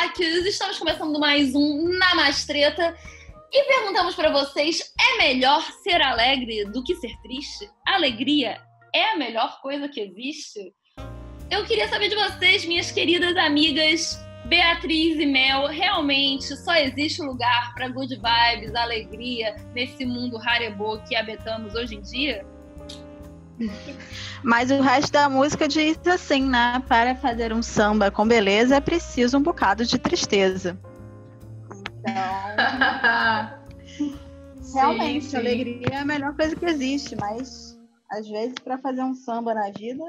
terráqueos! Estamos começando mais um Namastreta e perguntamos para vocês: é melhor ser alegre do que ser triste? Alegria é a melhor coisa que existe? Eu queria saber de vocês, minhas queridas amigas Beatriz e Mel, realmente só existe lugar para good vibes, alegria nesse mundo harebô que habitamos hoje em dia? Mas o resto da música diz assim, né? Para fazer um samba com beleza é preciso um bocado de tristeza. Então, realmente, sim. alegria é a melhor coisa que existe, mas às vezes para fazer um samba na vida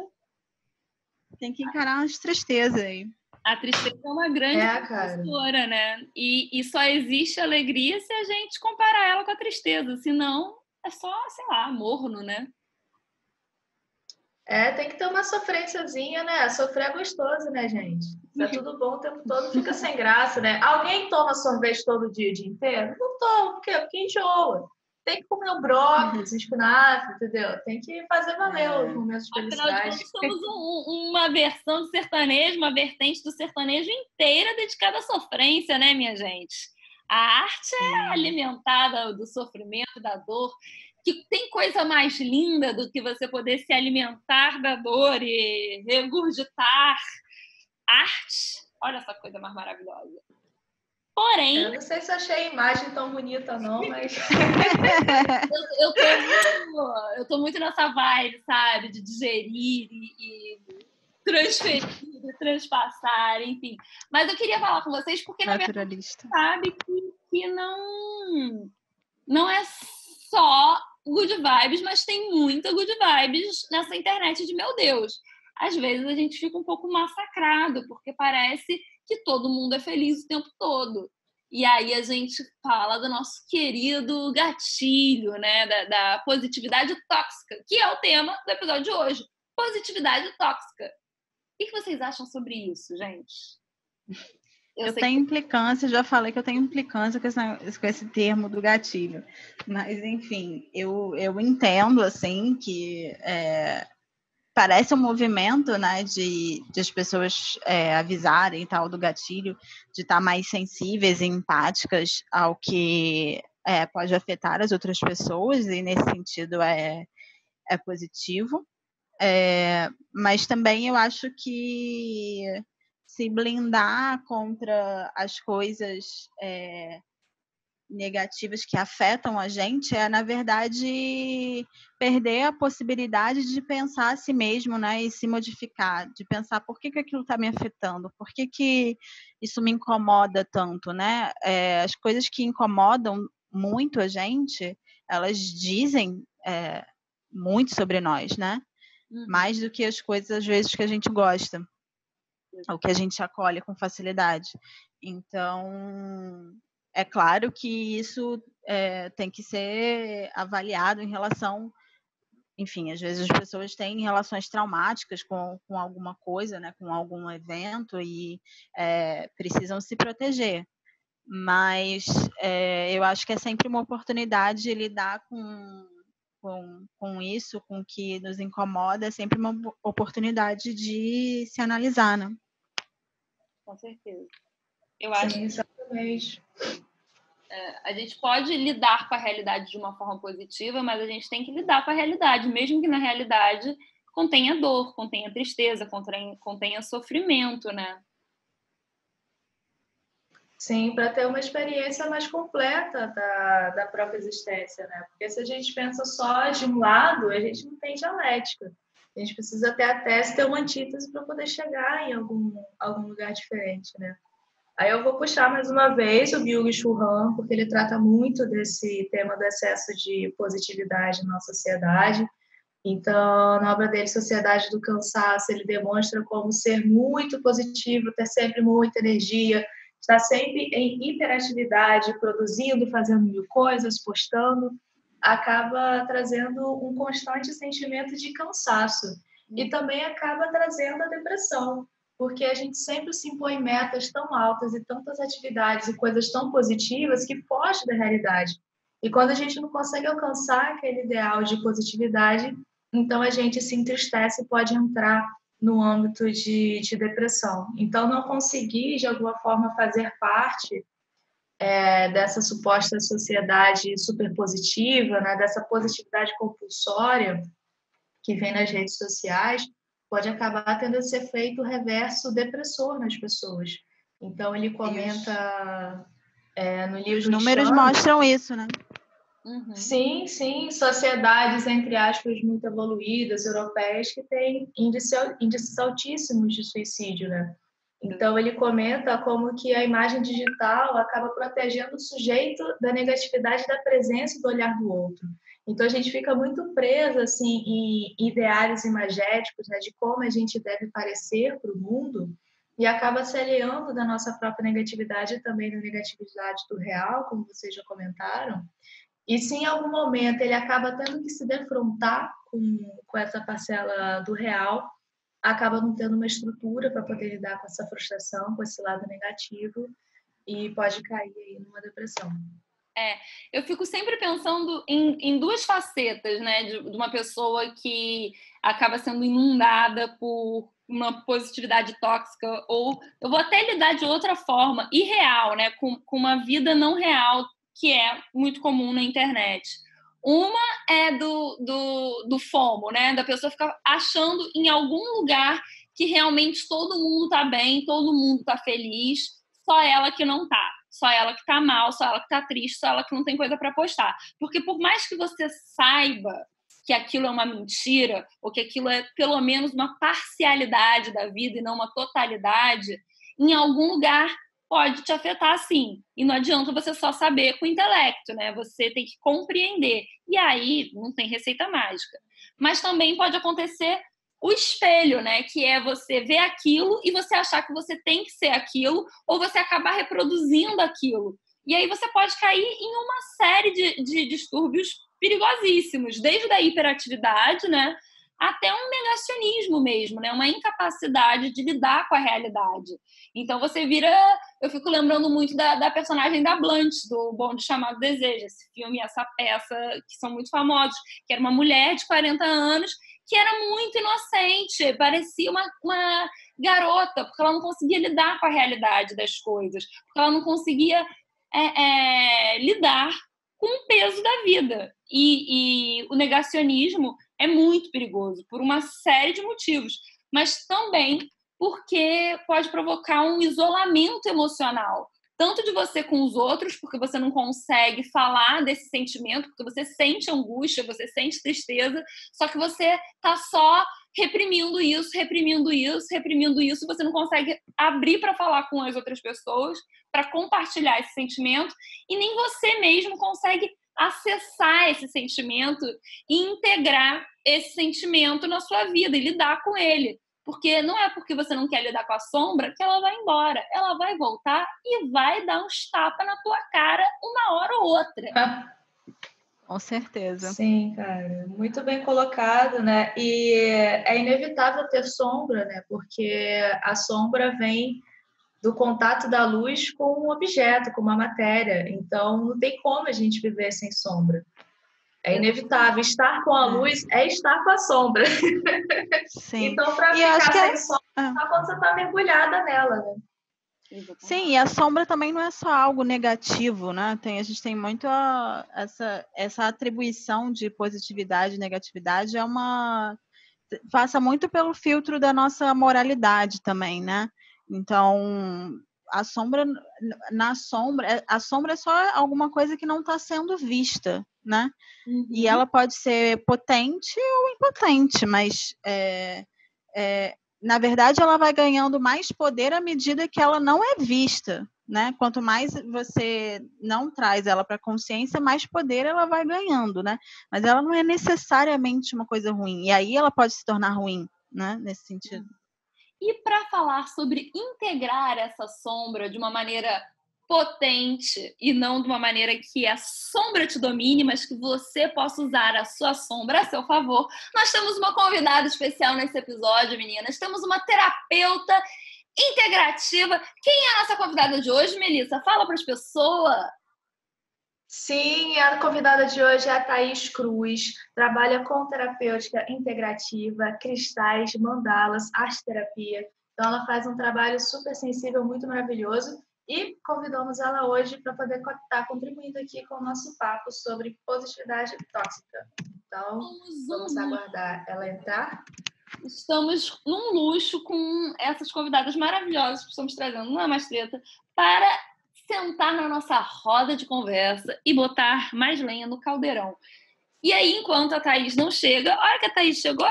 tem que encarar umas tristezas aí. A tristeza é uma grande professora, né? E só existe alegria se a gente comparar ela com a tristeza, senão é só, sei lá, morno, né? Tem que ter uma sofrênciazinha, né? Sofrer é gostoso, né, gente? Se é tudo bom o tempo todo, fica sem graça, né? Alguém toma sorvete todo dia, o dia inteiro? Não toma, por quê? Porque enjoa. Tem que comer um brócolis, um espinafre, entendeu? Tem que fazer valer os momentos de felicidade. Afinal de contas, somos uma versão do sertanejo, uma vertente do sertanejo inteira dedicada à sofrência, né, minha gente? A arte é alimentada do sofrimento, da dor. Que tem coisa mais linda do que você poder se alimentar da dor e regurgitar arte? Olha essa coisa mais maravilhosa. Porém... Eu não sei se achei a imagem tão bonita, não, mas... eu tô muito nessa vibe, sabe? De digerir e transferir, transpassar, enfim. Mas eu queria falar com vocês porque, na verdade, sabe que não é só good vibes, mas tem muita good vibes nessa internet de meu Deus. Às vezes a gente fica um pouco massacrado, porque parece que todo mundo é feliz o tempo todo. E aí a gente fala do nosso querido gatilho, né? Da positividade tóxica, que é o tema do episódio de hoje. Positividade tóxica. O que vocês acham sobre isso, gente? Eu tenho implicância, já falei que eu tenho implicância com esse termo do gatilho. Mas, enfim, eu entendo, assim, que parece um movimento, né, de as pessoas avisarem tal do gatilho, de estar mais sensíveis e empáticas ao que pode afetar as outras pessoas, e nesse sentido é positivo. Mas também eu acho que se blindar contra as coisas negativas que afetam a gente na verdade, perder a possibilidade de pensar a si mesmo, né, e se modificar, de pensar por que aquilo está me afetando, por que isso me incomoda tanto, né? As coisas que incomodam muito a gente, elas dizem muito sobre nós, né? Mais do que as coisas, às vezes, que a gente gosta, ou que a gente acolhe com facilidade. Então, é claro que isso tem que ser avaliado em relação... Enfim, às vezes as pessoas têm relações traumáticas com alguma coisa, né, com algum evento, e precisam se proteger. Mas eu acho que é sempre uma oportunidade de lidar com isso, com o que nos incomoda, é sempre uma oportunidade de se analisar, né? Com certeza. Eu acho que exatamente. A gente pode lidar com a realidade de uma forma positiva, mas a gente tem que lidar com a realidade, mesmo que na realidade contenha dor, contenha tristeza, contenha sofrimento, né? Sim, para ter uma experiência mais completa da própria existência, né? Porque se a gente pensa só de um lado, a gente não tem dialética. A gente precisa ter a tese, ter uma antítese para poder chegar em algum lugar diferente, né? Aí eu vou puxar mais uma vez o Byung-Chul Han, porque ele trata muito desse tema do excesso de positividade na sociedade. Então, na obra dele, Sociedade do Cansaço, ele demonstra como ser muito positivo, ter sempre muita energia, estar sempre em hiperatividade, produzindo, fazendo mil coisas, postando, acaba trazendo um constante sentimento de cansaço. E também acaba trazendo a depressão, porque a gente sempre se impõe metas tão altas e tantas atividades e coisas tão positivas que fogem da realidade. E quando a gente não consegue alcançar aquele ideal de positividade, então a gente se entristece e pode entrar no âmbito de depressão. Então, não conseguir, de alguma forma, fazer parte dessa suposta sociedade superpositiva, né, dessa positividade compulsória que vem nas redes sociais, pode acabar tendo esse efeito reverso depressor nas pessoas. Então, ele comenta no livro... Os números mostram isso, né? Uhum. Sim, sociedades, entre aspas, muito evoluídas, europeias, que têm índices altíssimos de suicídio, né? Então, ele comenta como que a imagem digital acaba protegendo o sujeito da negatividade da presença e do olhar do outro. Então, a gente fica muito presa assim, em ideários imagéticos, né, de como a gente deve parecer para o mundo, e acaba se aliando da nossa própria negatividade e também da negatividade do real, como vocês já comentaram. E se em algum momento ele acaba tendo que se defrontar com essa parcela do real, acaba não tendo uma estrutura para poder lidar com essa frustração, com esse lado negativo, e pode cair aí numa depressão. Eu fico sempre pensando em duas facetas, né, de uma pessoa que acaba sendo inundada por uma positividade tóxica, ou eu vou até lidar de outra forma, irreal, né, com uma vida não real, que é muito comum na internet. Uma é do FOMO, né, da pessoa ficar achando em algum lugar que realmente todo mundo tá bem, todo mundo tá feliz, só ela que não tá. Só ela que tá mal, só ela que tá triste, só ela que não tem coisa para postar. Porque por mais que você saiba que aquilo é uma mentira, ou que aquilo é pelo menos uma parcialidade da vida e não uma totalidade, em algum lugar pode te afetar sim. E não adianta você só saber com o intelecto, né? Você tem que compreender. E aí não tem receita mágica. Mas também pode acontecer o espelho, né? Que é você ver aquilo e você achar que você tem que ser aquilo, ou você acabar reproduzindo aquilo. E aí você pode cair em uma série de distúrbios perigosíssimos, desde a hiperatividade, né, até um negacionismo mesmo, né, uma incapacidade de lidar com a realidade. Então você vira... Eu fico lembrando muito da personagem da Blanche, do Bonde Chamado Desejo, esse filme, essa peça, que são muito famosos, que era uma mulher de 40 anos que era muito inocente, parecia uma garota, porque ela não conseguia lidar com a realidade das coisas, porque ela não conseguia lidar com o peso da vida. E o negacionismo é muito perigoso, por uma série de motivos, mas também porque pode provocar um isolamento emocional, tanto de você com os outros, porque você não consegue falar desse sentimento, porque você sente angústia, você sente tristeza, só que você está só reprimindo isso, você não consegue abrir para falar com as outras pessoas, para compartilhar esse sentimento, e nem você mesmo consegue acessar esse sentimento e integrar esse sentimento na sua vida e lidar com ele. Porque não é porque você não quer lidar com a sombra que ela vai embora. Ela vai voltar e vai dar uns tapas na tua cara uma hora ou outra. Com certeza. Sim, cara. Muito bem colocado, né? E é inevitável ter sombra, né? Porque a sombra vem do contato da luz com um objeto, com uma matéria. Então, não tem como a gente viver sem sombra. É inevitável. Estar com a luz é estar com a sombra. Sim. Então, para ficar sem sombra, só quando você está mergulhada nela, né? Sim, e a sombra também não é só algo negativo, né? A gente tem muito essa atribuição de positividade e negatividade, passa muito pelo filtro da nossa moralidade também, né? Então, a sombra é só alguma coisa que não está sendo vista, né? Uhum. E ela pode ser potente ou impotente, mas na verdade ela vai ganhando mais poder à medida que ela não é vista, né? Quanto mais você não traz ela para a consciência, mais poder ela vai ganhando, né? Mas ela não é necessariamente uma coisa ruim, e aí ela pode se tornar ruim, né? Nesse sentido. E para falar sobre integrar essa sombra de uma maneira potente e não de uma maneira que a sombra te domine, mas que você possa usar a sua sombra a seu favor, nós temos uma convidada especial nesse episódio, meninas. Temos uma terapeuta integrativa. Quem é a nossa convidada de hoje, Melissa? Fala para as pessoas. Sim, a convidada de hoje é a Thaís Cruz, trabalha com terapêutica integrativa, cristais, mandalas, arte-terapia. Então, ela faz um trabalho super sensível, muito maravilhoso, e convidamos ela hoje para poder estar contribuindo aqui com o nosso papo sobre positividade tóxica. Então, vamos aguardar ela entrar. Estamos num luxo com essas convidadas maravilhosas que estamos trazendo na Mastreta para sentar na nossa roda de conversa e botar mais lenha no caldeirão. E aí, enquanto a Thaís não chega, a hora que a Thaís chegou,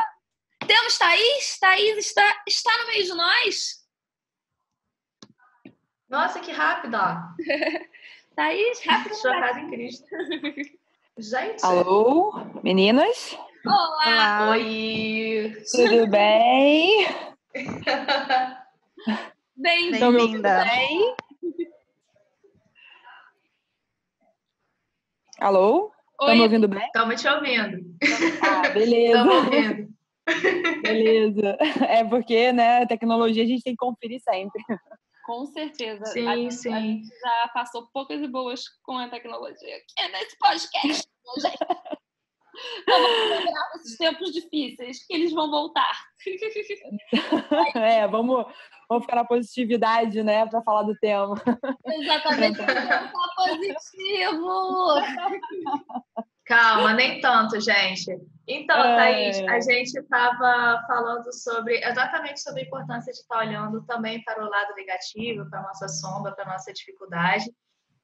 temos Thaís. Thaís está no meio de nós. Nossa, que rápido, ó. Thaís, rápido. Chocada em Cristo. Gente. Alô, meninas? Olá. Oi. Tudo bem? Bem-vinda. Bem? Alô? Estão me ouvindo bem? Estamos te ouvindo. Ah, beleza. Estamos ouvindo. Beleza. É porque, né, tecnologia a gente tem que conferir sempre. Com certeza. Sim, a gente já passou poucas e boas com a tecnologia aqui nesse podcast. Então, vamos lembrar desses tempos difíceis, que eles vão voltar. Vamos ficar na positividade, né, para falar do tema. Exatamente, vamos estar positivo. Calma, nem tanto, gente. Então, Thaís, a gente estava falando exatamente sobre a importância de estar olhando também para o lado negativo, para a nossa sombra, para a nossa dificuldade.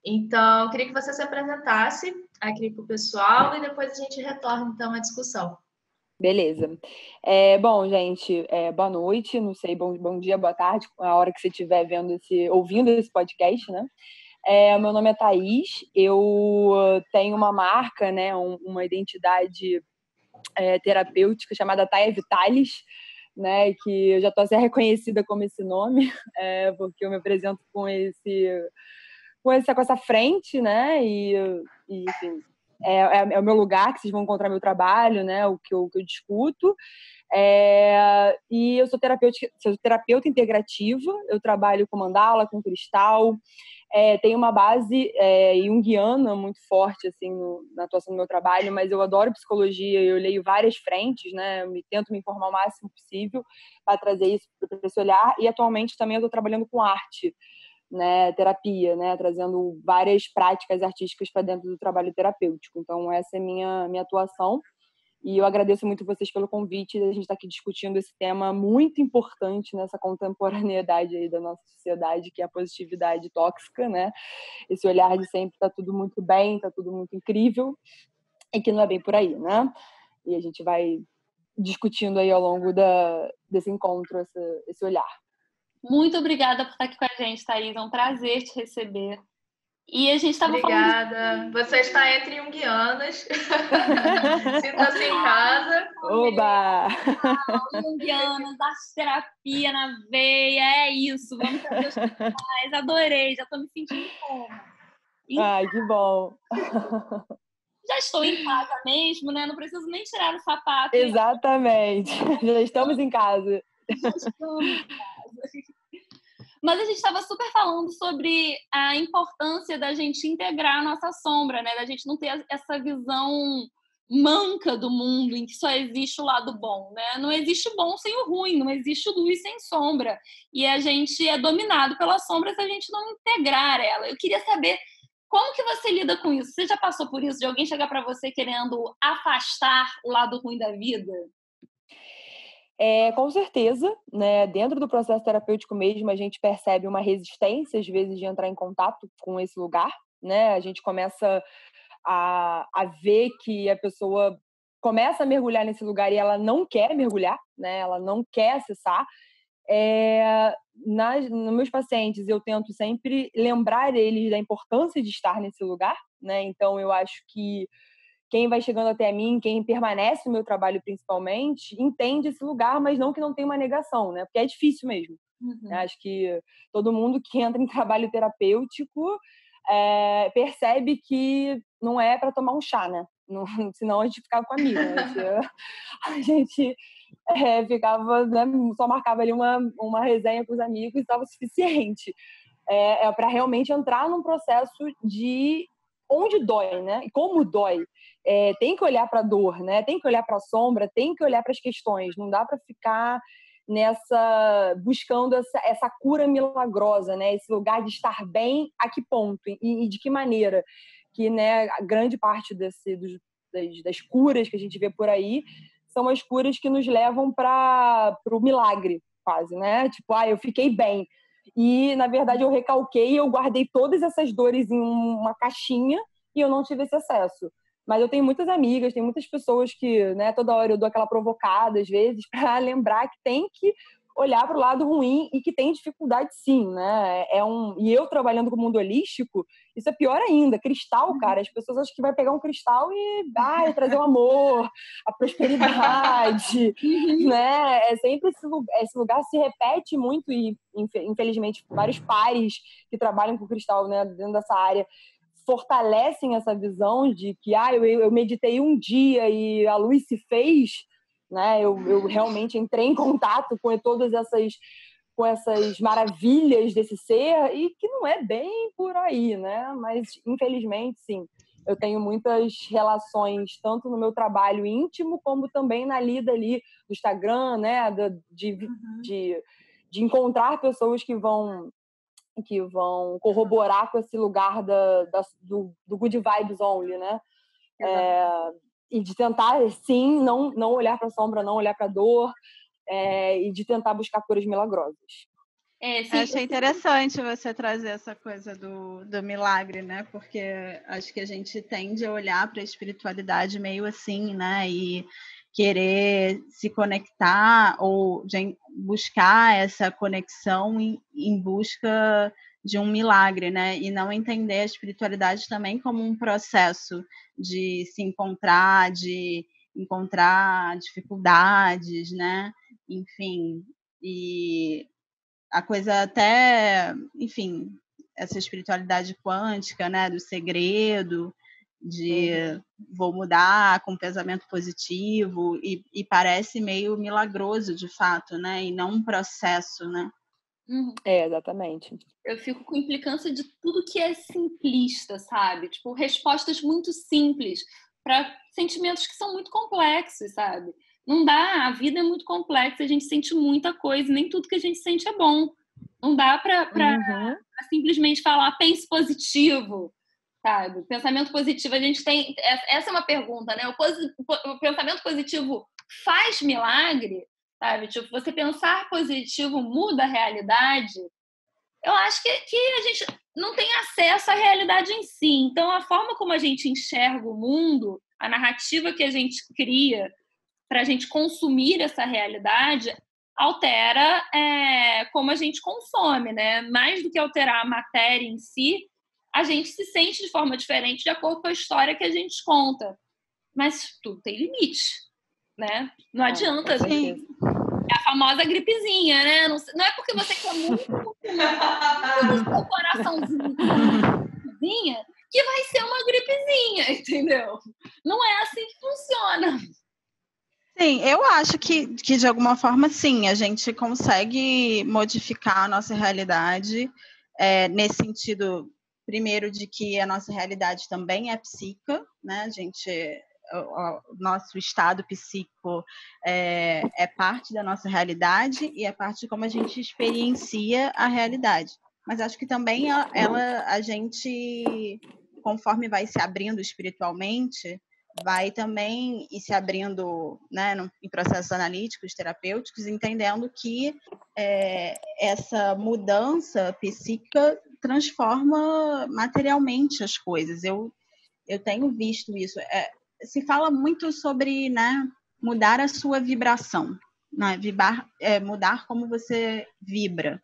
Então, eu queria que você se apresentasse aqui para o pessoal e depois a gente retorna, então, à discussão. Beleza. Bom, gente, boa noite, não sei, bom dia, boa tarde, a hora que você estiver ouvindo esse podcast, né? Meu nome é Thaís, eu tenho uma marca, né, uma identidade terapêutica chamada Thaia Vitalis, né, que eu já estou até reconhecida como esse nome, porque eu me apresento com essa frente, né, e enfim, é o meu lugar que vocês vão encontrar meu trabalho, né, o que eu discuto. E eu sou terapeuta integrativa, eu trabalho com mandala, com cristal, tenho uma base junguiana muito forte assim, na atuação do meu trabalho, mas eu adoro psicologia, eu leio várias frentes, né, tento me informar o máximo possível para trazer isso para esse olhar, e atualmente também eu estou trabalhando com arte, né, terapia, né, trazendo várias práticas artísticas para dentro do trabalho terapêutico. Então essa é minha atuação. E eu agradeço muito vocês pelo convite. A gente está aqui discutindo esse tema muito importante nessa contemporaneidade aí da nossa sociedade, que é a positividade tóxica, né? Esse olhar de sempre está tudo muito bem, está tudo muito incrível, e que não é bem por aí, né? E a gente vai discutindo aí ao longo desse encontro esse olhar. Muito obrigada por estar aqui com a gente, Thaís. É um prazer te receber. E a gente estava falando... Obrigada. Você está entre junguianas. Sinta-se em casa. Oba! Junguianas, arte-terapia na veia, é isso. Vamos fazer os mais. Adorei, já estou me sentindo como. Ai, que bom. Já estou em casa mesmo, né? Não preciso nem tirar o sapato. Exatamente. Já estamos em casa. Já estamos em casa. Mas a gente estava super falando sobre a importância da gente integrar a nossa sombra, né? Da gente não ter essa visão manca do mundo em que só existe o lado bom, né? Não existe bom sem o ruim, não existe luz sem sombra. E a gente é dominado pela sombra se a gente não integrar ela. Eu queria saber como que você lida com isso? Você já passou por isso? De alguém chegar para você querendo afastar o lado ruim da vida? Com certeza, né? Dentro do processo terapêutico mesmo, a gente percebe uma resistência, às vezes, de entrar em contato com esse lugar, né? A gente começa a ver que a pessoa começa a mergulhar nesse lugar e ela não quer mergulhar, né? Ela não quer acessar. Nos meus pacientes, eu tento sempre lembrar eles da importância de estar nesse lugar, né? Então, eu acho que quem vai chegando até mim, quem permanece no meu trabalho principalmente, entende esse lugar, mas não que não tenha uma negação, né? Porque é difícil mesmo. Uhum. Acho que todo mundo que entra em trabalho terapêutico percebe que não é para tomar um chá, né? Não, senão a gente ficava com a amiga, né? A gente ficava, né, só marcava ali uma resenha com os amigos e estava suficiente. Para realmente entrar num processo de onde dói, né? E como dói. Tem que olhar para a dor, né? Tem que olhar para a sombra, tem que olhar para as questões. Não dá para ficar buscando essa cura milagrosa, né? Esse lugar de estar bem, a que ponto e de que maneira. Que, né, a grande parte das curas que a gente vê por aí são as curas que nos levam para o milagre, quase, né? Tipo, eu fiquei bem. E, na verdade, eu recalquei, eu guardei todas essas dores em uma caixinha e eu não tive esse acesso. Mas eu tenho muitas amigas, tem muitas pessoas que, né, toda hora eu dou aquela provocada, às vezes, para lembrar que tem que olhar para o lado ruim e que tem dificuldade sim, né? E eu trabalhando com o mundo holístico, isso é pior ainda. Cristal, cara, as pessoas acham que vai pegar um cristal e trazer o amor, a prosperidade, né? É sempre esse lugar se repete muito e, infelizmente, vários pares que trabalham com cristal, né, dentro dessa área, fortalecem essa visão de que eu meditei um dia e a luz se fez, né? Eu realmente entrei em contato com todas essas maravilhas desse ser e que não é bem por aí, né? Mas, infelizmente, sim. Eu tenho muitas relações, tanto no meu trabalho íntimo, como também na lida ali do Instagram, né? De encontrar pessoas que vão corroborar com esse lugar do good vibes only, né? E de tentar, sim, não olhar para a sombra, não olhar para a dor, e de tentar buscar curas milagrosas. Sim, achei interessante você trazer essa coisa do milagre, né? Porque acho que a gente tende a olhar para a espiritualidade meio assim, né? E querer se conectar ou buscar essa conexão em busca de um milagre, né? E não entender a espiritualidade também como um processo de se encontrar, de encontrar dificuldades, né? Enfim, e a coisa até, enfim, essa espiritualidade quântica, né? Do segredo, de vou mudar com pensamento positivo e parece meio milagroso, de fato, né? E não um processo, né? Exatamente. Eu fico com implicância de tudo que é simplista, sabe? Tipo, respostas muito simples para sentimentos que são muito complexos, sabe? Não dá, a vida é muito complexa, a gente sente muita coisa, nem tudo que a gente sente é bom. Não dá para simplesmente falar pense positivo, sabe? Pensamento positivo, a gente tem... Essa é uma pergunta, né? O pensamento positivo faz milagre? Sabe? Tipo, você pensar positivo muda a realidade? Eu acho que a gente não tem acesso à realidade em si. Então, a forma como a gente enxerga o mundo, a narrativa que a gente cria para a gente consumir essa realidade, altera como a gente consome, né? Mais do que alterar a matéria em si, a gente se sente de forma diferente de acordo com a história que a gente conta. Mas tudo tem limite, né? Não adianta. Sim. É a famosa gripezinha, né? Não é porque você quer muito do seu coraçãozinho que vai ser uma gripezinha, entendeu? Não é assim que funciona. Sim, eu acho que de alguma forma, sim, a gente consegue modificar a nossa realidade nesse sentido, primeiro, de que a nossa realidade também é psíquica, né? O nosso estado psíquico é parte da nossa realidade e é parte de como a gente experiencia a realidade. Mas acho que também a gente, conforme vai se abrindo espiritualmente, vai também ir se abrindo, né, em processos analíticos, terapêuticos, entendendo que essa mudança psíquica transforma materialmente as coisas. Eu tenho visto isso. Se fala muito sobre, né, mudar a sua vibração, né, mudar como você vibra.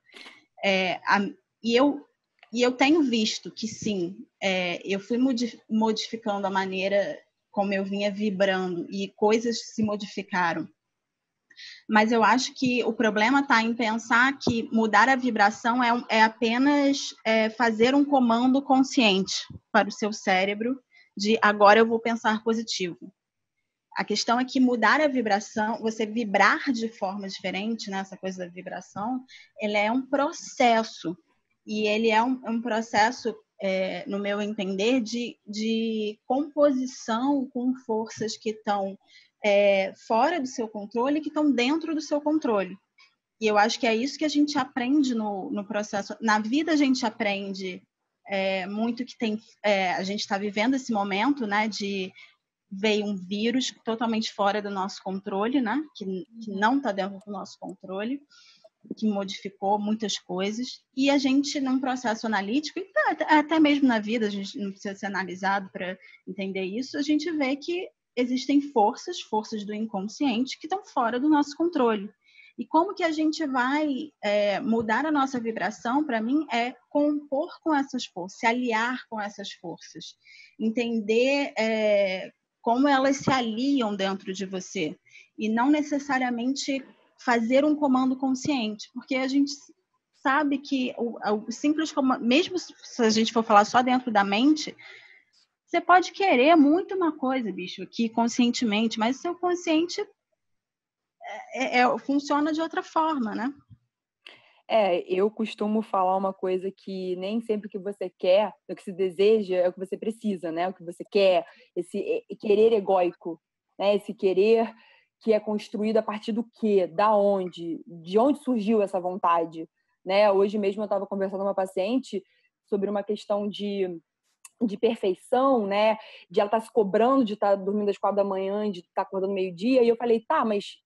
E eu tenho visto que, sim, eu fui modificando a maneira como eu vinha vibrando e coisas se modificaram. Mas eu acho que o problema está em pensar que mudar a vibração é apenas fazer um comando consciente para o seu cérebro de agora eu vou pensar positivo. A questão é que mudar a vibração, você vibrar de forma diferente, né, essa coisa da vibração, ele é um processo. E ele é um processo no meu entender, de composição com forças que estão fora do seu controle e que estão dentro do seu controle. E eu acho que é isso que a gente aprende no processo. Na vida a gente aprende muito que a gente está vivendo esse momento, né, de veio um vírus totalmente fora do nosso controle, né, que não está dentro do nosso controle, que modificou muitas coisas, e a gente, num processo analítico, e até mesmo na vida, a gente não precisa ser analisado para entender isso, a gente vê que existem forças do inconsciente que estão fora do nosso controle. E como que a gente vai mudar a nossa vibração, para mim, é compor com essas forças, se aliar com essas forças, entender como elas se aliam dentro de você, e não necessariamente fazer um comando consciente, porque a gente sabe que o simples comando, mesmo se a gente for falar só dentro da mente, você pode querer muito uma coisa, bicho, aqui conscientemente, mas o seu consciente funciona de outra forma, né? Eu costumo falar uma coisa que nem sempre o que você quer, o que se deseja, é o que você precisa, né? O que você quer, esse querer egóico, né? Esse querer que é construído a partir do quê? Da onde? De onde surgiu essa vontade? Né? Hoje mesmo eu estava conversando com uma paciente sobre uma questão de perfeição, né? De ela estar se cobrando de estar dormindo às 4 da manhã, de estar acordando meio-dia. E eu falei, tá, mas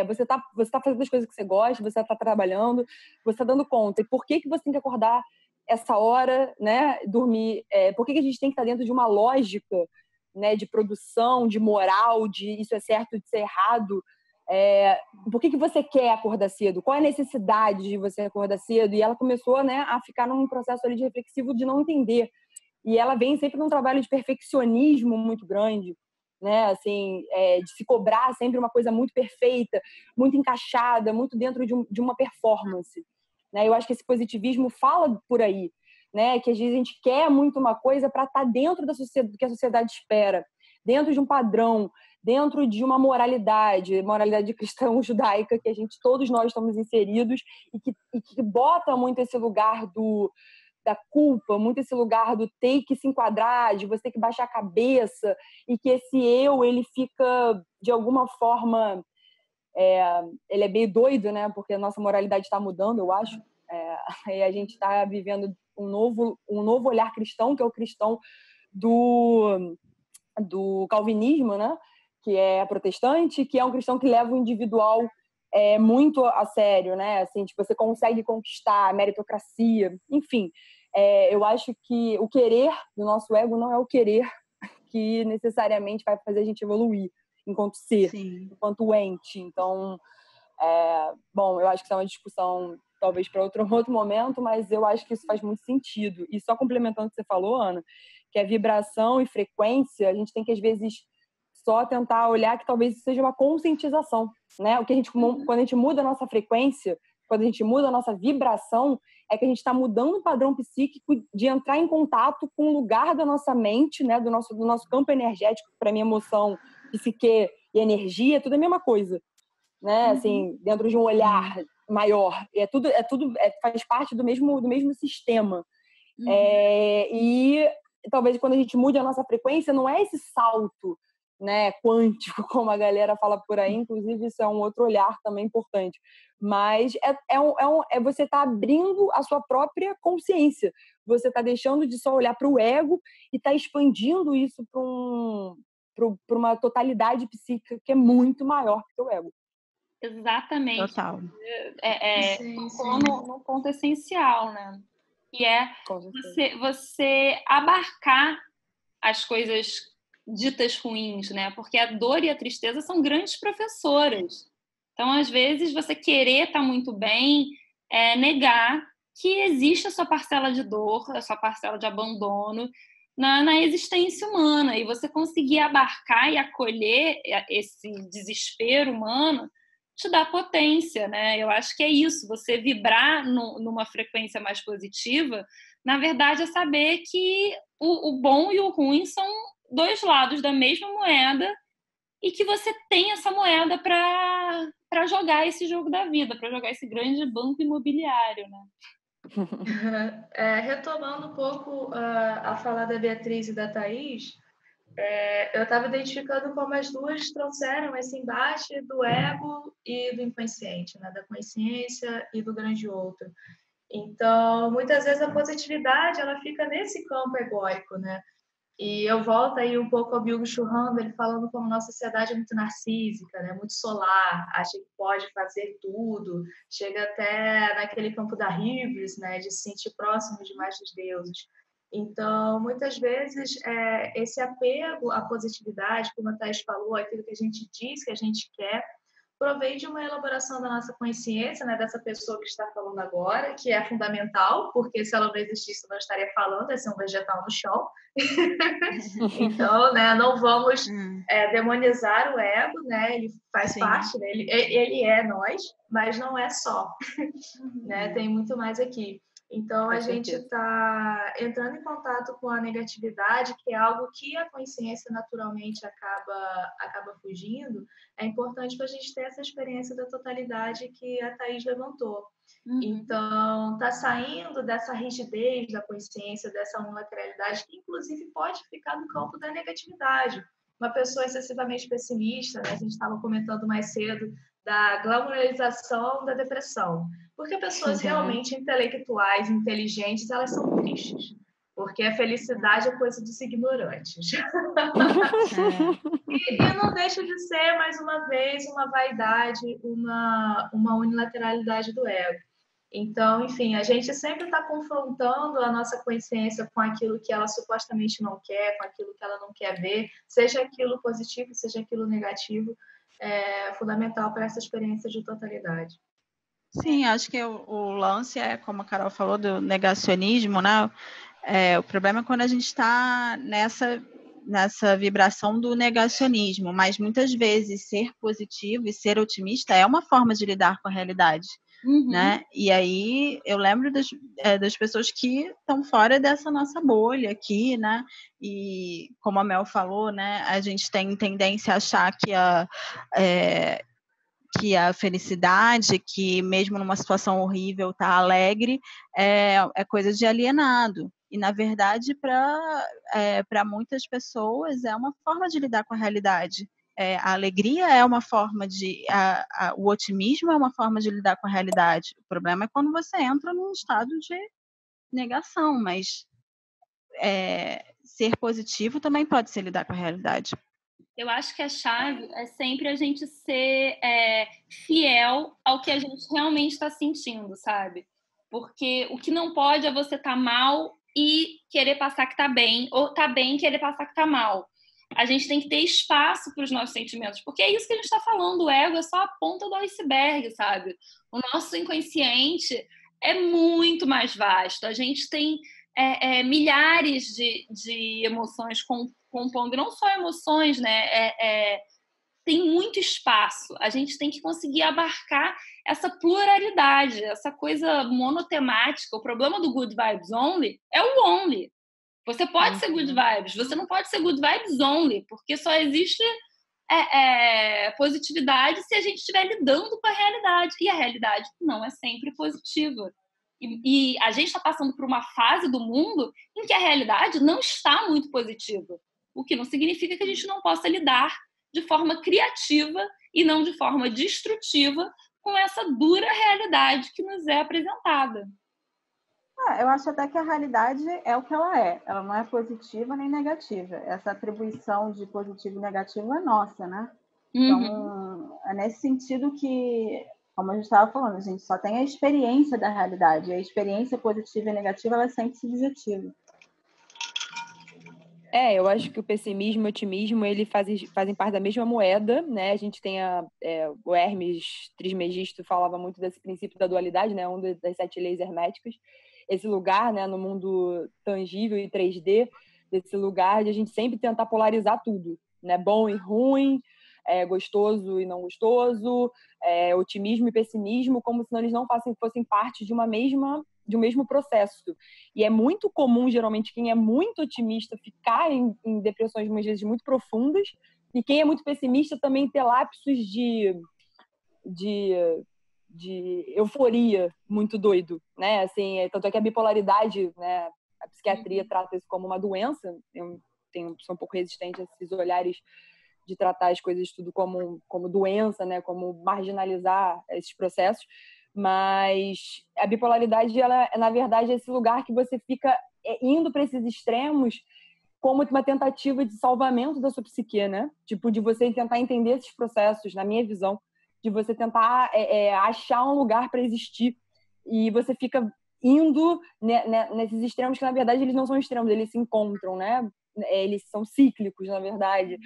você tá fazendo as coisas que você gosta, você está trabalhando, você está dando conta. E por que você tem que acordar essa hora, né? Dormir? Por que a gente tem que estar dentro de uma lógica, né, de produção, de moral, de isso é certo, de isso é errado? Por que você quer acordar cedo? Qual é a necessidade de você acordar cedo? E ela começou, né, a ficar num processo ali de reflexivo de não entender. E ela vem sempre num trabalho de perfeccionismo muito grande, né? Assim, de se cobrar sempre uma coisa muito perfeita, muito encaixada, muito dentro de uma performance. Né? Eu acho que esse positivismo fala por aí, né? Que às vezes a gente quer muito uma coisa para estar dentro do que a sociedade espera, dentro de um padrão, dentro de uma moralidade cristão-judaica que todos nós estamos inseridos e que bota muito esse lugar da culpa, muito esse lugar do ter que se enquadrar, de você ter que baixar a cabeça, e que esse eu, ele fica, de alguma forma, ele é meio doido, né? Porque a nossa moralidade está mudando, eu acho. E a gente está vivendo um novo olhar cristão, que é o cristão do calvinismo, né? Que é protestante, que é um cristão que leva o individual muito a sério, né? Assim, tipo, você consegue conquistar a meritocracia, enfim. Eu acho que o querer do nosso ego não é o querer que necessariamente vai fazer a gente evoluir enquanto ser, Sim. enquanto ente. Então, bom, eu acho que isso é uma discussão talvez para outro momento, mas eu acho que isso faz muito sentido. E só complementando o que você falou, Ana, que a vibração e frequência, a gente tem que, às vezes, só tentar olhar que talvez isso seja uma conscientização, né? Quando a gente muda a nossa frequência, quando a gente muda a nossa vibração, é que a gente está mudando o padrão psíquico de entrar em contato com o lugar da nossa mente, né? Do nosso campo energético. Para mim, emoção, psique e energia, tudo é a mesma coisa, né? Assim, dentro de um olhar maior. Faz parte do mesmo sistema. E talvez quando a gente mude a nossa frequência, não é esse salto, né, quântico, como a galera fala por aí, inclusive isso é um outro olhar também importante, mas você está abrindo a sua própria consciência, você está deixando de só olhar para o ego e está expandindo isso para uma totalidade psíquica que é muito maior que o teu ego. Exatamente. Total. Tocou no ponto essencial, né? Que é você abarcar as coisas ditas ruins, né? Porque a dor e a tristeza são grandes professoras. Então, às vezes, você querer estar muito bem é negar que existe a sua parcela de dor, a sua parcela de abandono na existência humana. E você conseguir abarcar e acolher esse desespero humano te dá potência, né? Eu acho que é isso, você vibrar numa frequência mais positiva, na verdade, é saber que o bom e o ruim são dois lados da mesma moeda e que você tem essa moeda para jogar esse jogo da vida, para jogar esse grande banco imobiliário, né? Retomando um pouco a fala da Beatriz e da Thaís, eu estava identificando como as duas trouxeram esse embate do ego e do inconsciente, né? Da consciência e do grande outro. Então, muitas vezes a positividade ela fica nesse campo egóico, né? E eu volto aí um pouco ao Byung-Chul Han, ele falando como nossa sociedade é muito narcísica, né? Muito solar, acha que pode fazer tudo, chega até naquele campo da híbris, né? De se sentir próximo demais dos deuses. Então, muitas vezes, esse apego à positividade, como a Thais falou, aquilo que a gente diz que a gente quer, provém de uma elaboração da nossa consciência, né, dessa pessoa que está falando agora, que é fundamental, porque se ela não existisse, não estaria falando, é ser um vegetal no chão. Então, né, não vamos demonizar o ego, né, ele faz parte, né, ele é nós, mas não é só, né, tem muito mais aqui. Então, a gente está entrando em contato com a negatividade, que é algo que a consciência naturalmente acaba fugindo. É importante para a gente ter essa experiência da totalidade que a Thaís levantou. Então, está saindo dessa rigidez da consciência, dessa unilateralidade, que inclusive pode ficar no campo da negatividade. Uma pessoa excessivamente pessimista, né? A gente estava comentando mais cedo, da glamorização da depressão. Porque pessoas realmente intelectuais, inteligentes, elas são tristes. Porque a felicidade é coisa dos ignorantes. E não deixa de ser, mais uma vez, uma vaidade, uma unilateralidade do ego. Então, enfim, a gente sempre está confrontando a nossa consciência com aquilo que ela supostamente não quer, com aquilo que ela não quer ver, seja aquilo positivo, seja aquilo negativo, é fundamental para essa experiência de totalidade. Sim, acho que o lance é, como a Carol falou, do negacionismo, né? O problema é quando a gente está nessa vibração do negacionismo, mas muitas vezes ser positivo e ser otimista é uma forma de lidar com a realidade. Né? E aí eu lembro das pessoas que estão fora dessa nossa bolha aqui, né? E como a Mel falou, né? A gente tem tendência a achar que a felicidade, que mesmo numa situação horrível tá alegre, é coisa de alienado. E, na verdade, para muitas pessoas, é uma forma de lidar com a realidade. A alegria é uma forma o otimismo é uma forma de lidar com a realidade. O problema é quando você entra num estado de negação, mas ser positivo também pode ser lidar com a realidade. Eu acho que a chave é sempre a gente ser fiel ao que a gente realmente está sentindo, sabe? Porque o que não pode é você estar mal e querer passar que está bem, ou tá bem e querer passar que está mal. A gente tem que ter espaço para os nossos sentimentos, porque é isso que a gente está falando, o ego é só a ponta do iceberg, sabe? O nosso inconsciente é muito mais vasto, a gente tem milhares de emoções compondo, não só emoções, né? Tem muito espaço, a gente tem que conseguir abarcar essa pluralidade, essa coisa monotemática. O problema do good vibes only é o only. Você pode ser good vibes, você não pode ser good vibes only, porque só existe positividade se a gente estiver lidando com a realidade. E a realidade não é sempre positiva. E a gente está passando por uma fase do mundo em que a realidade não está muito positiva. O que não significa que a gente não possa lidar de forma criativa e não de forma destrutiva com essa dura realidade que nos é apresentada. Eu acho até que a realidade é o que ela é. Ela não é positiva nem negativa. Essa atribuição de positivo e negativo é nossa, né? Então, é nesse sentido que, como a gente estava falando, a gente só tem a experiência da realidade. A experiência positiva e negativa, ela é sempre subjetiva. Eu acho que o pessimismo e o otimismo, eles fazem parte da mesma moeda, né? A gente tem o Hermes Trismegisto falava muito desse princípio da dualidade, né? Um das 7 leis herméticas. Esse lugar, né, no mundo tangível e 3D, desse lugar de a gente sempre tentar polarizar tudo, né? Bom e ruim, gostoso e não gostoso, otimismo e pessimismo, como se eles não fossem parte de um mesmo processo. E é muito comum, geralmente, quem é muito otimista ficar em depressões, muitas vezes, muito profundas, e quem é muito pessimista também ter lapsos de de euforia muito doido, né? Assim, tanto é que a bipolaridade, né? A psiquiatria trata isso como uma doença. Eu sou um pouco resistente a esses olhares de tratar as coisas tudo como doença, né? Como marginalizar esses processos. Mas a bipolaridade, ela, na verdade, é esse lugar que você fica indo para esses extremos como uma tentativa de salvamento da sua psique, né? Tipo, de você tentar entender esses processos, na minha visão, de você tentar achar um lugar para existir. E você fica indo nesses extremos que, na verdade, eles não são extremos, eles se encontram, né? Eles são cíclicos, na verdade.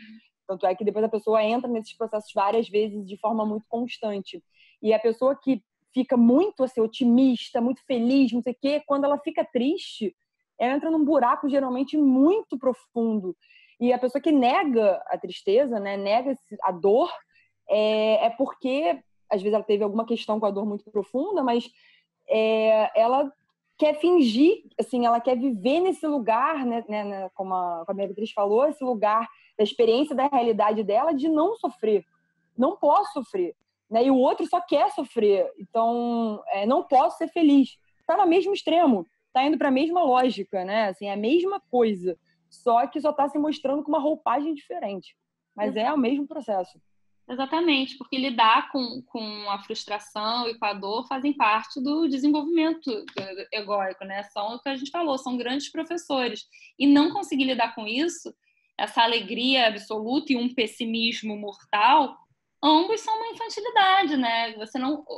Tanto é que depois a pessoa entra nesses processos várias vezes de forma muito constante. E a pessoa que fica muito assim, otimista, muito feliz, não sei o quê, quando ela fica triste, ela entra num buraco geralmente muito profundo. E a pessoa que nega a tristeza, né, nega a dor, é porque, às vezes, ela teve alguma questão com a dor muito profunda, mas ela quer fingir, assim, ela quer viver nesse lugar, né, como a minha Beatriz falou, esse lugar da experiência da realidade dela de não sofrer. Não posso sofrer. Né? E o outro só quer sofrer. Então, não posso ser feliz. Está no mesmo extremo. Está indo para a mesma lógica, né? Assim, é a mesma coisa. Só que só está se mostrando com uma roupagem diferente. Mas é o mesmo processo. Exatamente, porque lidar com a frustração e com a dor fazem parte do desenvolvimento egóico, né? São o que a gente falou, são grandes professores. E não conseguir lidar com isso, essa alegria absoluta e um pessimismo mortal, ambos são uma infantilidade, né?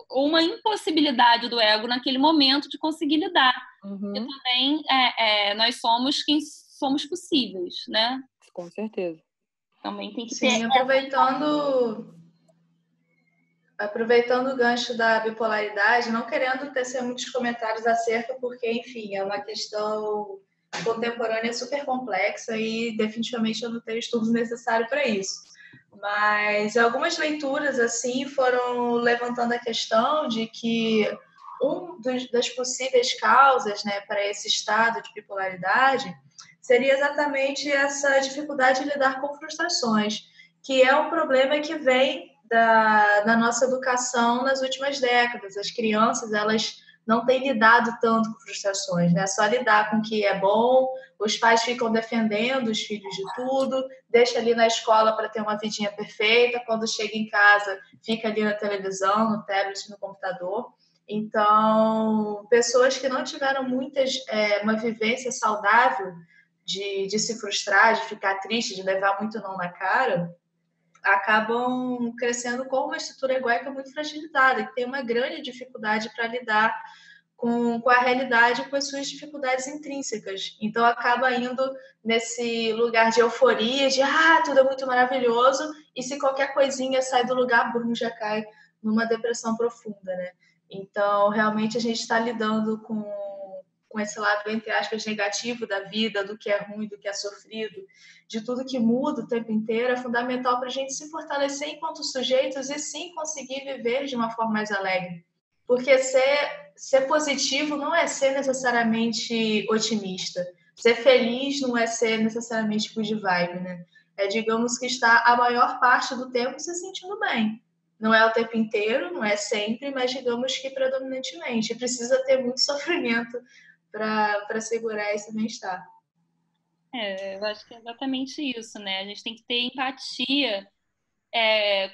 Ou uma impossibilidade do ego naquele momento de conseguir lidar. Uhum. E também nós somos quem somos possíveis, né? Com certeza. Também tem que ter... Sim, aproveitando o gancho da bipolaridade, não querendo tecer muitos comentários acerca, porque, enfim, é uma questão contemporânea super complexa e definitivamente eu não tenho estudo necessário para isso. Mas algumas leituras, assim, foram levantando a questão de que das possíveis causas, né, para esse estado de bipolaridade seria exatamente essa dificuldade de lidar com frustrações, que é um problema que vem da nossa educação nas últimas décadas. As crianças, elas não têm lidado tanto com frustrações, né? Só lidar com o que é bom, os pais ficam defendendo os filhos de tudo, deixa ali na escola para ter uma vidinha perfeita, quando chega em casa, fica ali na televisão, no tablet, no computador. Então, pessoas que não tiveram uma vivência saudável de se frustrar, de ficar triste, de levar muito não na cara, acabam crescendo com uma estrutura egóica muito fragilizada, que tem uma grande dificuldade para lidar com a realidade, com as suas dificuldades intrínsecas. Então, acaba indo nesse lugar de euforia, de tudo é muito maravilhoso, e se qualquer coisinha sai do lugar, brum, já cai numa depressão profunda, né? Então, realmente, a gente está lidando com esse lado, entre aspas, negativo da vida, do que é ruim, do que é sofrido, de tudo que muda o tempo inteiro, é fundamental para a gente se fortalecer enquanto sujeitos e sim conseguir viver de uma forma mais alegre. Porque ser positivo não é ser necessariamente otimista. Ser feliz não é ser necessariamente good vibe, né? Digamos que estar a maior parte do tempo se sentindo bem. Não é o tempo inteiro, não é sempre, mas digamos que predominantemente. Precisa ter muito sofrimento para segurar esse bem-estar. Eu acho que é exatamente isso, né? A gente tem que ter empatia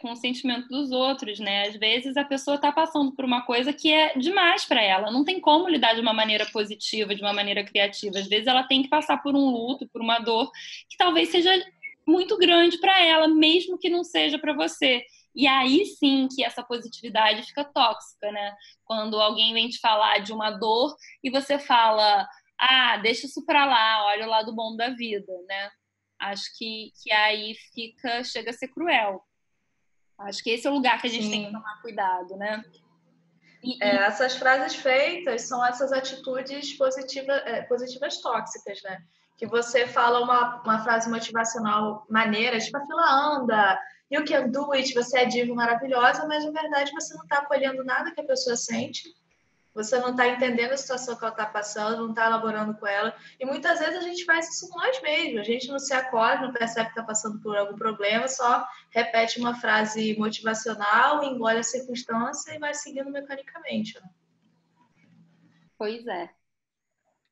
com o sentimento dos outros, né? Às vezes a pessoa está passando por uma coisa que é demais para ela, não tem como lidar de uma maneira positiva, de uma maneira criativa. Às vezes ela tem que passar por um luto, por uma dor que talvez seja muito grande para ela, mesmo que não seja para você. E aí sim que essa positividade fica tóxica, né? Quando alguém vem te falar de uma dor e você fala, deixa isso para lá, olha o lado bom da vida, né? Acho que aí chega a ser cruel. Acho que esse é o lugar que a gente tem que tomar cuidado, né? Essas frases feitas são essas atitudes positivas tóxicas, né? Que você fala uma frase motivacional maneira, tipo a fila anda, you can do it, você é diva maravilhosa, mas na verdade você não está acolhendo nada que a pessoa sente você não está entendendo a situação que ela está passando, não está elaborando com ela. E muitas vezes a gente faz isso com nós mesmos. A gente não se acolhe, não percebe que está passando por algum problema, só repete uma frase motivacional, engole a circunstância e vai seguindo mecanicamente. Né? Pois é.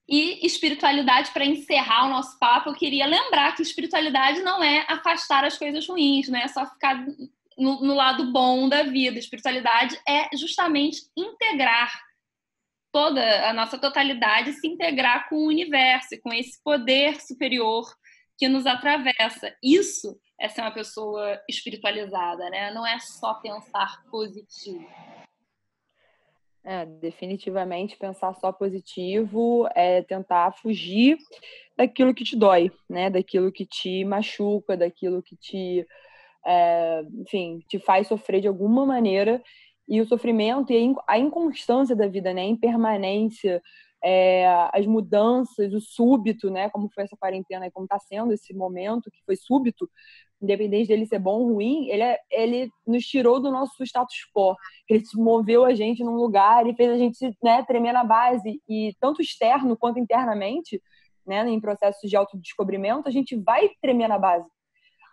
E espiritualidade, para encerrar o nosso papo, eu queria lembrar que espiritualidade não é afastar as coisas ruins, não é só ficar no lado bom da vida. Espiritualidade é justamente integrar toda a nossa totalidade, se integrar com o universo, com esse poder superior que nos atravessa. Isso é ser uma pessoa espiritualizada, né? Não é só pensar positivo. Definitivamente pensar só positivo é tentar fugir daquilo que te dói, né? Daquilo que te machuca, daquilo que enfim, te faz sofrer de alguma maneira. E o sofrimento e a inconstância da vida, né? A impermanência, as mudanças, o súbito, né? Como foi essa quarentena e como está sendo esse momento que foi súbito, independente dele ser bom ou ruim, ele nos tirou do nosso status quo. Ele moveu a gente num lugar e fez a gente, né, tremer na base. E tanto externo quanto internamente, né, em processos de autodescobrimento, a gente vai tremer na base.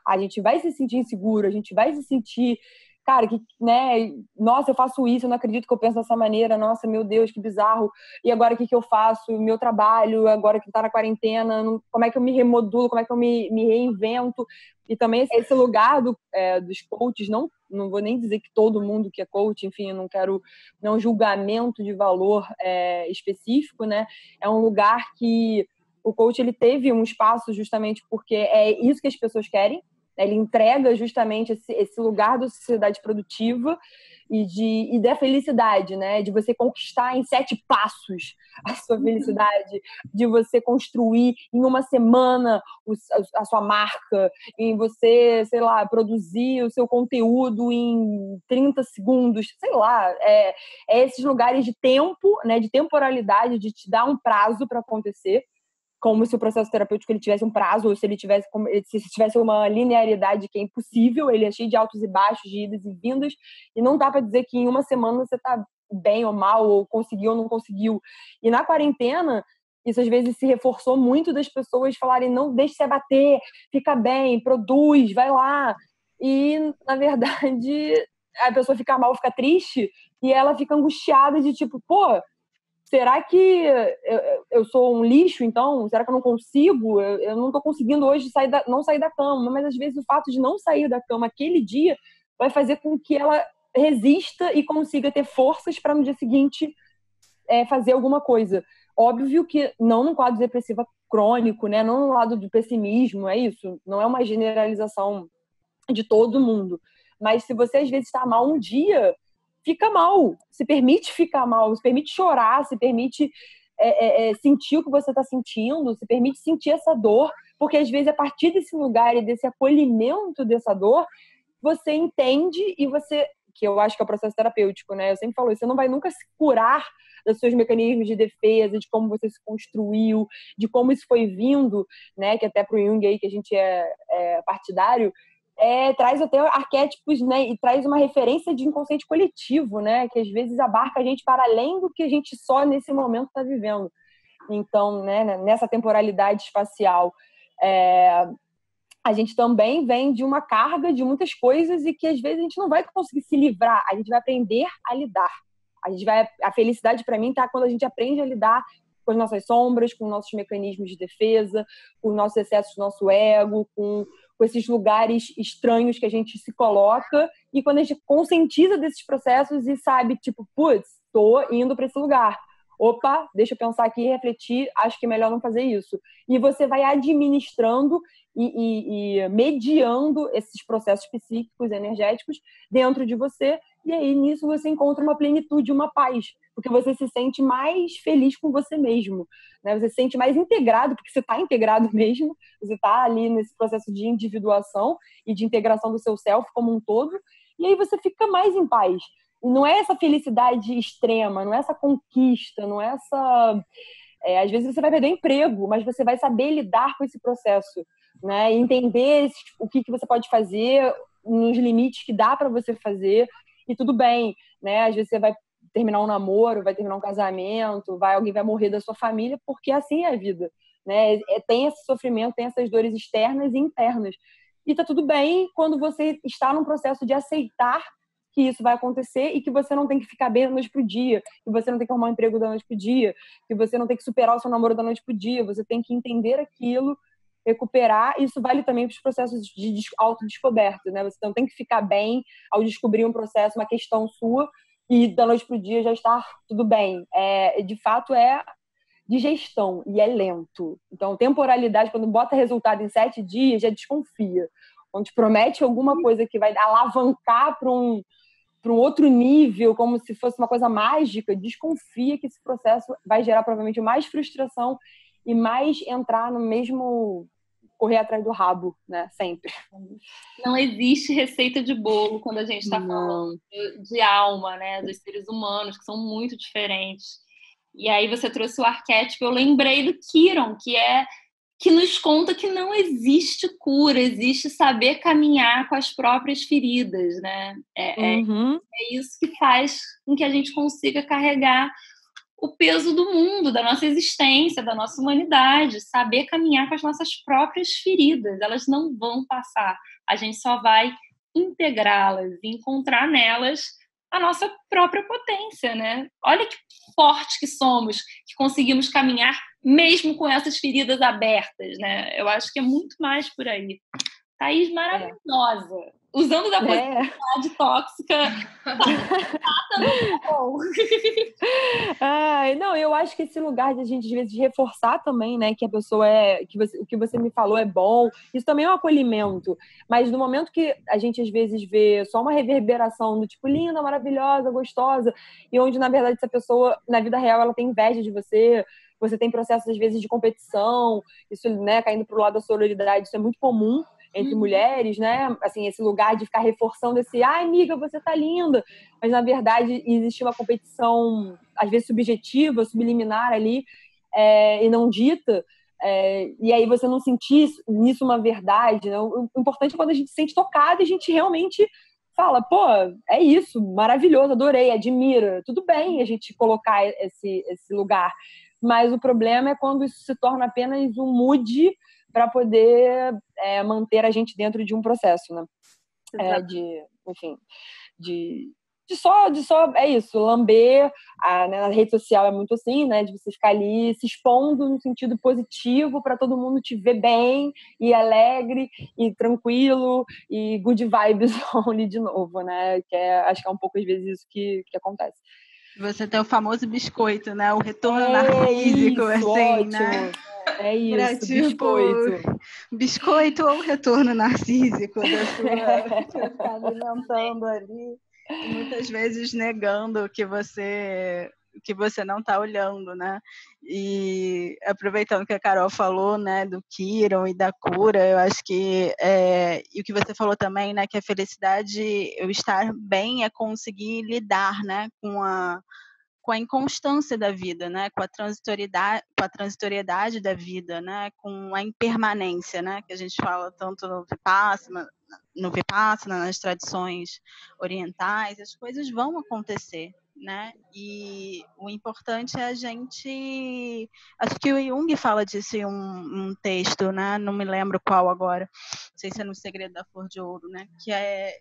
A gente vai se sentir inseguro, a gente vai se sentir, cara, que, né, nossa, eu faço isso, eu não acredito que eu penso dessa maneira, nossa, meu Deus, que bizarro, e agora o que eu faço? Meu trabalho, agora que tá na quarentena, como é que eu me remodulo, como é que eu me reinvento? E também esse lugar dos coaches, não vou nem dizer que todo mundo que é coach, enfim, eu não quero um julgamento de valor específico, né? É um lugar que o coach ele teve um espaço justamente porque é isso que as pessoas querem. Ele entrega justamente esse lugar da sociedade produtiva e da felicidade, né? De você conquistar em 7 passos a sua felicidade, de você construir em uma semana a sua marca, em você, sei lá, produzir o seu conteúdo em 30 segundos, sei lá. É esses lugares de tempo, né? De temporalidade, de te dar um prazo para acontecer, como se o processo terapêutico ele tivesse um prazo, ou se ele tivesse uma linearidade que é impossível, ele é cheio de altos e baixos, de idas e vindas, e não dá para dizer que em uma semana você está bem ou mal, ou conseguiu ou não conseguiu. E na quarentena, isso às vezes se reforçou muito das pessoas falarem, não deixe se abater, fica bem, produz, vai lá. E, na verdade, a pessoa fica mal, fica triste, e ela fica angustiada de tipo, pô, será que eu sou um lixo, então? Será que eu não consigo? Eu não estou conseguindo hoje não sair da cama. Mas, às vezes, o fato de não sair da cama aquele dia vai fazer com que ela resista e consiga ter forças para, no dia seguinte, fazer alguma coisa. Óbvio que não num quadro depressivo crônico, né? Não no lado do pessimismo, é isso. Não é uma generalização de todo mundo. Mas se você, às vezes, está mal um dia, fica mal, se permite ficar mal, se permite chorar, se permite sentir o que você está sentindo, se permite sentir essa dor, porque às vezes a partir desse lugar e desse acolhimento dessa dor, você entende e você, que eu acho que é o processo terapêutico, né? Eu sempre falo, você não vai nunca se curar dos seus mecanismos de defesa, de como você se construiu, de como isso foi vindo, né? Que até pro Jung aí, que a gente é partidário, traz até arquétipos, né, e traz uma referência de inconsciente coletivo, né, que às vezes abarca a gente para além do que a gente só nesse momento está vivendo. Então, né, nessa temporalidade espacial, a gente também vem de uma carga de muitas coisas e que às vezes a gente não vai conseguir se livrar, a gente vai aprender a lidar. A felicidade para mim está quando a gente aprende a lidar com as nossas sombras, com os nossos mecanismos de defesa, com os nossos excessos do nosso ego, com esses lugares estranhos que a gente se coloca, e quando a gente conscientiza desses processos e sabe, tipo, putz, tô indo para esse lugar. Opa, deixa eu pensar aqui e refletir, acho que é melhor não fazer isso. E você vai administrando e mediando esses processos psíquicos, energéticos dentro de você, e aí nisso você encontra uma plenitude, uma paz, porque você se sente mais feliz com você mesmo, né? Você se sente mais integrado, porque você está integrado mesmo, você está ali nesse processo de individuação e de integração do seu self como um todo, e aí você fica mais em paz. Não é essa felicidade extrema, não é essa conquista, não é essa... às vezes você vai perder o emprego, mas você vai saber lidar com esse processo, né? Entender o que você pode fazer nos limites que dá para você fazer, e tudo bem, né? Às vezes você vai terminar um namoro, vai terminar um casamento, alguém vai morrer da sua família, porque assim é a vida, né? Tem esse sofrimento, tem essas dores externas e internas. E tá tudo bem quando você está num processo de aceitar que isso vai acontecer e que você não tem que ficar bem da noite pro dia, que você não tem que arrumar um emprego da noite pro dia, que você não tem que superar o seu namoro da noite pro dia, você tem que entender aquilo, recuperar. Isso vale também para os processos de autodescoberta, né? Você não tem que ficar bem ao descobrir um processo, uma questão sua, e da noite pro dia já estar tudo bem. De fato, é de gestão e é lento. Então, temporalidade, quando bota resultado em 7 dias, já desconfia. Quando te promete alguma coisa que vai alavancar para um outro nível, como se fosse uma coisa mágica, desconfia que esse processo vai gerar provavelmente mais frustração e mais entrar no mesmo correr atrás do rabo, né? Sempre. Não existe receita de bolo quando a gente está falando de alma, né? Dos seres humanos, que são muito diferentes. E aí você trouxe o arquétipo, eu lembrei do Chiron, que nos conta que não existe cura, existe saber caminhar com as próprias feridas, né? É isso que faz com que a gente consiga carregar o peso do mundo, da nossa existência, da nossa humanidade, saber caminhar com as nossas próprias feridas. Elas não vão passar, a gente só vai integrá-las, encontrar nelas a nossa própria potência, né? Olha que forte que somos, que conseguimos caminhar mesmo com essas feridas abertas, né? Eu acho que é muito mais por aí. Thaís maravilhosa. Usando da positividade tóxica, não, eu acho que esse lugar de a gente, às vezes, reforçar também, né, que a pessoa o que você me falou é bom, isso também é um acolhimento. Mas no momento que a gente, às vezes, vê só uma reverberação do tipo, linda, maravilhosa, gostosa, e onde, na verdade, essa pessoa, na vida real, ela tem inveja de você tem processos, às vezes, de competição, isso, né, caindo pro lado da sororidade, isso é muito comum entre mulheres, né? Assim, esse lugar de ficar reforçando esse, ai, amiga, você tá linda. Mas, na verdade, existe uma competição, às vezes, subjetiva, subliminar ali, e não dita. E aí você não sentir nisso uma verdade, né? O importante é quando a gente se sente tocada e a gente realmente fala, pô, é isso, maravilhoso, adorei, admira. Tudo bem a gente colocar esse lugar. Mas o problema é quando isso se torna apenas um mood para poder manter a gente dentro de um processo, né? De só é isso, lamber, né, na rede social é muito assim, né, de você ficar ali se expondo no sentido positivo para todo mundo te ver bem e alegre e tranquilo e good vibes only de novo, né, acho que é um pouco às vezes isso que acontece. Você tem o famoso biscoito, né, o retorno narcísico, isso, assim, ótimo. Né? É isso, biscoito. Biscoito ou retorno narcísico da sua... Você está alimentando ali e muitas vezes negando o que você não está olhando, né? E aproveitando que a Carol falou, né, do Chiron e da cura, eu acho que e o que você falou também, né, que a felicidade, eu estar bem é conseguir lidar, né, com a inconstância da vida, né, com a transitoriedade da vida, né, com a impermanência, né, que a gente fala tanto no Vipassana, nas tradições orientais, as coisas vão acontecer, né, e o importante é a gente, acho que o Jung fala disso em um texto, né, não me lembro qual agora, não sei se é no Segredo da Flor de Ouro, né, que é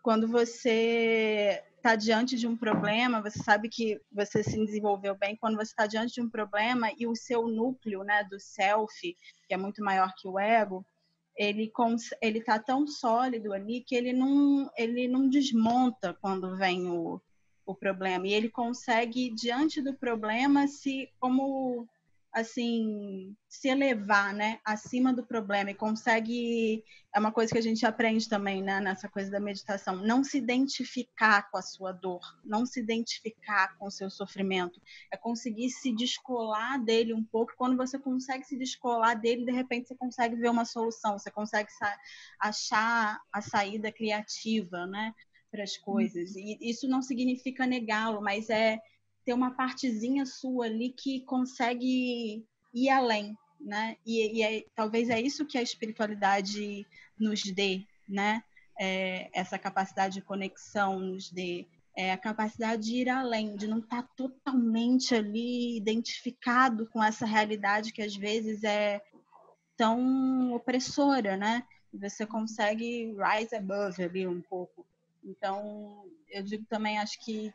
quando você está diante de um problema, você sabe que você se desenvolveu bem, quando você está diante de um problema e o seu núcleo, né, do self, que é muito maior que o ego, ele está tão sólido ali que ele não desmonta quando vem o problema, e ele consegue, diante do problema, se elevar, né, acima do problema, e consegue, é uma coisa que a gente aprende também, né, nessa coisa da meditação, não se identificar com a sua dor, não se identificar com o seu sofrimento, é conseguir se descolar dele um pouco. Quando você consegue se descolar dele, de repente você consegue ver uma solução, você consegue achar a saída criativa, né, para as coisas, e isso não significa negá-lo, mas ter uma partezinha sua ali que consegue ir além, né? E talvez é isso que a espiritualidade nos dê, né? Essa capacidade de conexão nos dê, a capacidade de ir além, de não estar totalmente ali identificado com essa realidade que às vezes é tão opressora, né? Você consegue rise above ali um pouco. Então, eu digo também, acho que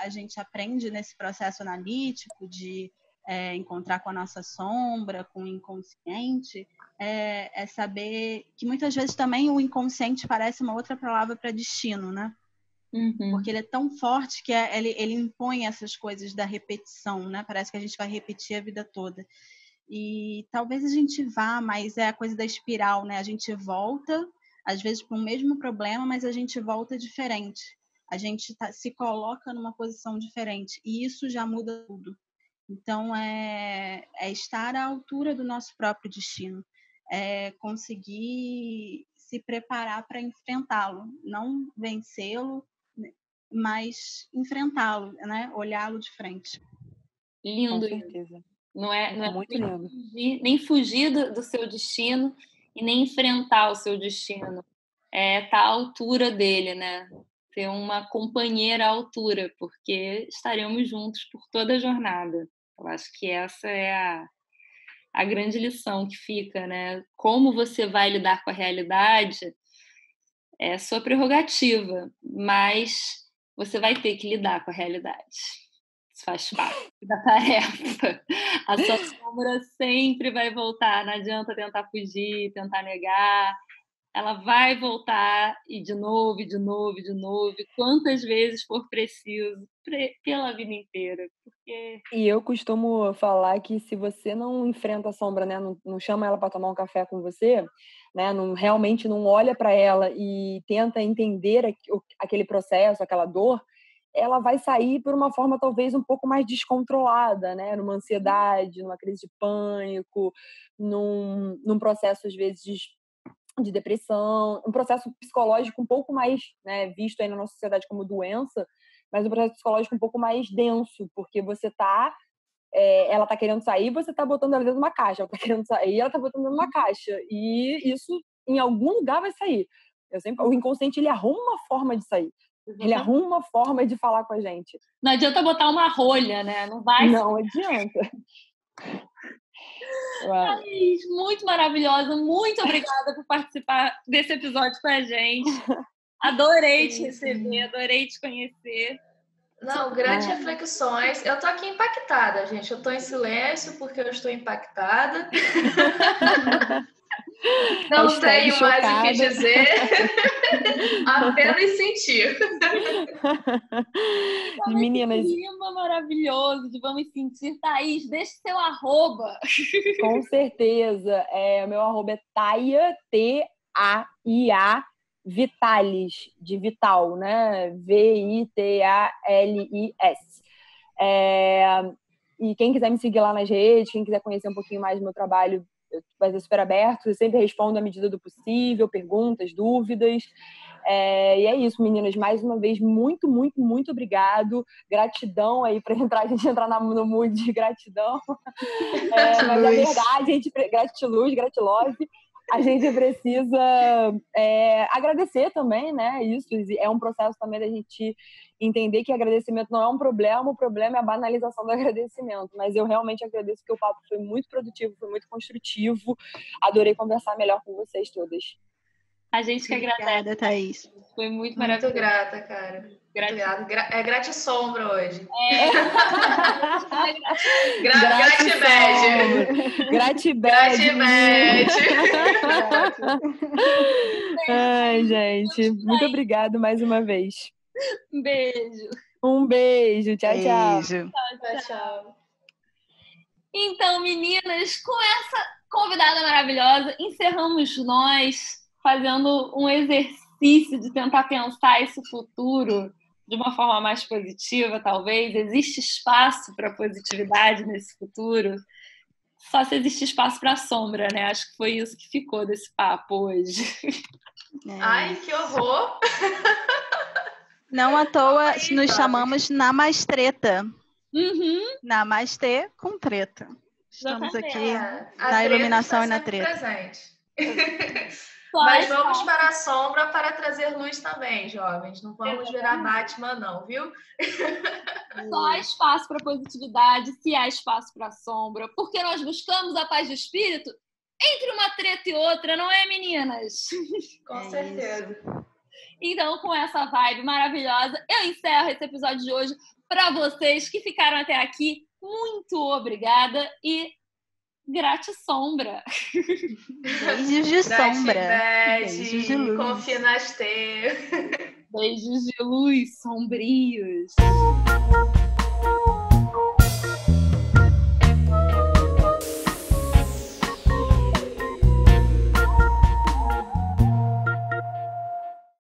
a gente aprende nesse processo analítico de encontrar com a nossa sombra, com o inconsciente, é saber que muitas vezes também o inconsciente parece uma outra palavra para destino, né? Uhum. Porque ele é tão forte que ele impõe essas coisas da repetição, né? Parece que a gente vai repetir a vida toda. E talvez a gente vá, mas é a coisa da espiral, né? A gente volta, às vezes, para o mesmo problema, mas a gente volta diferente. A gente se coloca numa posição diferente. E isso já muda tudo. Então, é estar à altura do nosso próprio destino. É conseguir se preparar para enfrentá-lo. Não vencê-lo, mas enfrentá-lo, né? Olhá-lo de frente. Lindo. Com certeza. Não é muito lindo. Nem fugir do seu destino e nem enfrentar o seu destino. Estar à altura dele, né? Ter uma companheira à altura, porque estaremos juntos por toda a jornada. Eu acho que essa é a grande lição que fica, né? Como você vai lidar com a realidade é sua prerrogativa, mas você vai ter que lidar com a realidade. Isso faz parte da tarefa. A sua sombra sempre vai voltar, não adianta tentar fugir, tentar negar. Ela vai voltar e de novo, e de novo, e de novo, quantas vezes for preciso, pela vida inteira. Porque... E eu costumo falar que se você não enfrenta a sombra, né, não chama ela para tomar um café com você, né, realmente não olha para ela e tenta entender aquele processo, aquela dor, ela vai sair por uma forma talvez um pouco mais descontrolada, né, numa ansiedade, numa crise de pânico, num processo às vezes de depressão, um processo psicológico um pouco mais, né, visto aí na nossa sociedade como doença, mas um processo psicológico um pouco mais denso, porque você ela tá querendo sair, você tá botando ela dentro de uma caixa, ela tá querendo sair, ela tá botando dentro de uma caixa, e isso em algum lugar vai sair. O inconsciente, ele arruma uma forma de sair, ele arruma uma forma de falar com a gente. Não adianta botar uma rolha, né? Não vai. Não adianta. Thaís, muito maravilhosa, muito obrigada por participar desse episódio com a gente. Adorei te receber, adorei te conhecer. Não, grandes reflexões. Eu tô aqui impactada, gente. Eu tô em silêncio porque eu estou impactada. Não tenho mais o que dizer, apenas sentir. Meninas, clima maravilhoso de vamos sentir. Thaís, deixe seu arroba. Com certeza. O meu arroba é Taia, T-A-I-A, Vitalis, de Vital, né? V-I-T-A-L-I-S. E quem quiser me seguir lá nas redes, quem quiser conhecer um pouquinho mais do meu trabalho, vai ser super aberto. Eu sempre respondo à medida do possível, perguntas, dúvidas. E é isso, meninas. Mais uma vez, muito, muito, muito obrigado. Gratidão aí para a gente entrar no mood de gratidão. Mas a verdade, gratiluz, gratilove. A gente precisa agradecer também, né? Isso é um processo também da gente entender que agradecimento não é um problema, o problema é a banalização do agradecimento. Mas eu realmente agradeço porque o papo foi muito produtivo, foi muito construtivo. Adorei conversar melhor com vocês todas. A gente que agradece. Obrigada, Thaís. Foi muito maravilhoso. Muito grata, cara. É gratisombra hoje. Gratibad. Ai, gente. Muito obrigado mais uma vez. Um beijo. Um beijo. Tchau, tchau. Tchau. Então, meninas, com essa convidada maravilhosa, encerramos nós fazendo um exercício de tentar pensar esse futuro de uma forma mais positiva, talvez. Existe espaço para positividade nesse futuro? Só se existe espaço para sombra, né? Acho que foi isso que ficou desse papo hoje. Ai, que horror! Não à toa nos chamamos Namastreta. Uhum. Namastê com treta. Estamos aqui na iluminação e na treta. Presente. Mas vamos para a sombra para trazer luz também, jovens. Não vamos virar Batman, não, viu? Só há espaço para positividade, se há espaço para sombra, porque nós buscamos a paz de espírito entre uma treta e outra, não é, meninas? Com certeza. Isso. Então, com essa vibe maravilhosa, eu encerro esse episódio de hoje. Para vocês que ficaram até aqui, muito obrigada e sombra. Beijos de sombra. Beijos de luz. Confia nas teus. Beijos de luz sombrios.